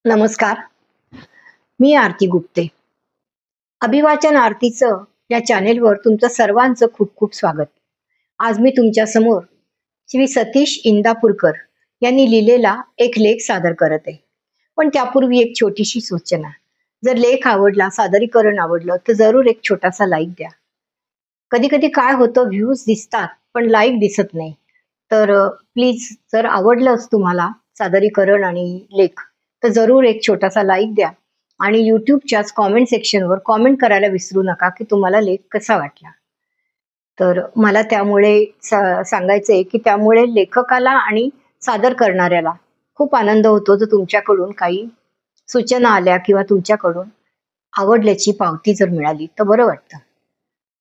नमस्कार. मी आरती गुप्ते. अभिवाचन आरतीचं या चॅनेलवर तुमचं सर्वांचं खूप खूप स्वागत. आज मी तुमच्या समोर श्री सतीश इंदापूरकर यांनी लिहिलेला एक लेख सादर करत आहे. पण त्यापूर्वी एक छोटीशी सूचना. जर लेख आवडला, सादरीकरण आवडलं तर जरूर एक छोटासा लाईक द्या. कधी कधी काय होतं, व्ह्यूज दिसतात पण लाईक दिसत नाही. तर प्लीज, जर आवडलंच तुम्हाला सादरीकरण आणि लेख तर जरूर एक छोटासा लाईक द्या. आणि यूट्यूबच्याच कॉमेंट सेक्शनवर कॉमेंट करायला विसरू नका की तुम्हाला लेख कसा वाटला. तर मला त्यामुळे सांगायचं आहे की त्यामुळे लेखकाला आणि सादर करणाऱ्याला खूप आनंद होतो जर तुमच्याकडून काही सूचना आल्या किंवा तुमच्याकडून आवडल्याची पावती जर मिळाली तर बरं वाटतं.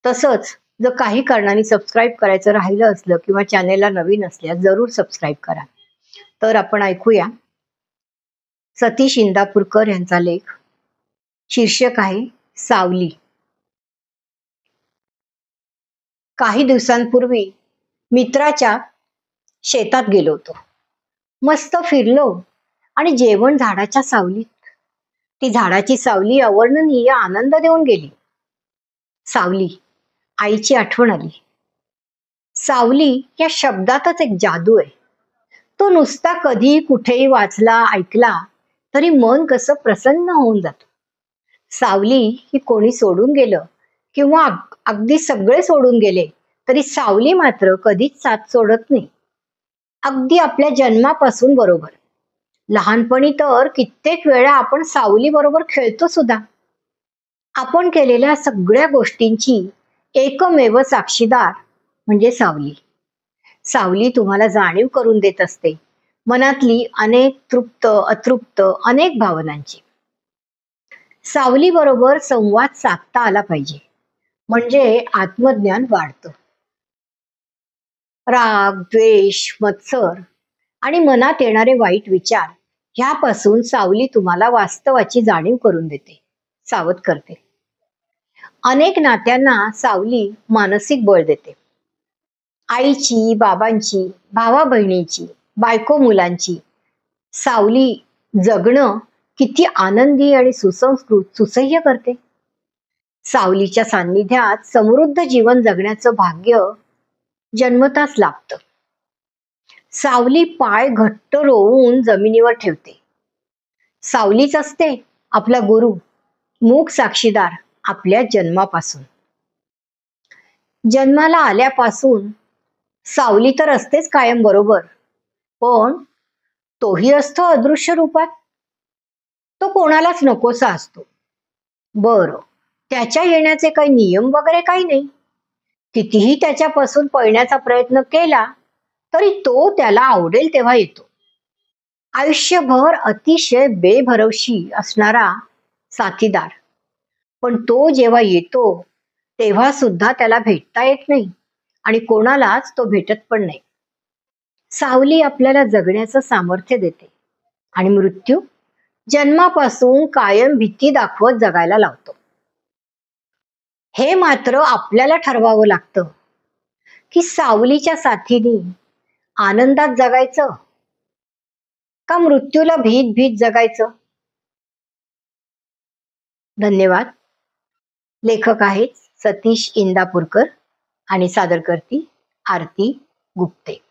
तसंच जर काही कारणाने सबस्क्राईब करायचं राहिलं असलं किंवा चॅनेलला नवीन असल्यास जरूर सबस्क्राईब करा. तर आपण ऐकूया सतीश इंदापूरकर यांचा लेख. शीर्षक आहे सावली. काही दिवसांपूर्वी मित्राच्या शेतात गेलो होतो. मस्त फिरलो आणि जेवण झाडाच्या सावलीत. ती झाडाची सावली अवर्णनीय आनंद देऊन गेली. सावली, आईची आठवण आली. सावली या शब्दातच एक जादू आहे. तो नुसता कधी कुठेही वाचला, ऐकला तरी मन कसं प्रसन्न होऊन जातं. सावली ही कोणी सोडून गेलं किंवा अगदी सगळे सोडून गेले तरी सावली मात्र कधीच साथ सोडत नाही. अगदी आपल्या जन्मापासून बरोबर. लहानपणी तर कित्येक वेळा आपण सावली बरोबर खेळतो सुद्धा. आपण केलेल्या सगळ्या गोष्टींची एकमेव साक्षीदार म्हणजे सावली. सावली तुम्हाला जाणीव करून देत असते मनातली अनेक तृप्त अतृप्त अनेक भावनांची. सावली बरोबर संवाद साधता आला पाहिजे, म्हणजे आत्मज्ञान वाढतं. राग, द्वेष, मत्सर आणि मनात येणारे वाईट विचार ह्यापासून सावली तुम्हाला वास्तवाची जाणीव करून देते, सावध करते. अनेक नात्यांना सावली मानसिक बळ देते. आईची, बाबांची, भावा बहिणीची, बायको मुलांची सावली जगणं किती आनंदी आणि सुसंस्कृत सुसह्य करते. सावलीच्या सान्निध्यात समृद्ध जीवन जगण्याचं भाग्य जन्मताच लाभतं. सावली पाय घट्ट रोवून जमिनीवर ठेवते. सावलीच असते आपला गुरु, मूक साक्षीदार आपल्या जन्मापासून. जन्माला आल्यापासून सावली तर असतेच कायम बरोबर, पण तोही असतो अदृश्य रूपात. तो कोणालाच नकोसा असतो. बरं, त्याच्या येण्याचे काही नियम वगैरे काही नाही. कितीही त्याच्यापासून पळण्याचा प्रयत्न केला तरी तो त्याला आवडेल तेव्हा येतो. आयुष्यभर अतिशय बेभरवशी असणारा साथीदार. पण तो जेव्हा येतो तेव्हा सुद्धा त्याला भेटता येत नाही आणि कोणालाच तो भेटत पण नाही. सावली आपल्याला जगण्याचं सामर्थ्य देते आणि मृत्यू जन्मापासून कायम भीती दाखवत जगायला लावतो. हे मात्र आपल्याला ठरवावं लागतं की सावलीच्या साथीने आनंदात जगायचं का मृत्यूला भीत भीत जगायचं. धन्यवाद. लेखक आहेत सतीश इंदापूरकर आणि सादरकर्ती आरती गुप्ते.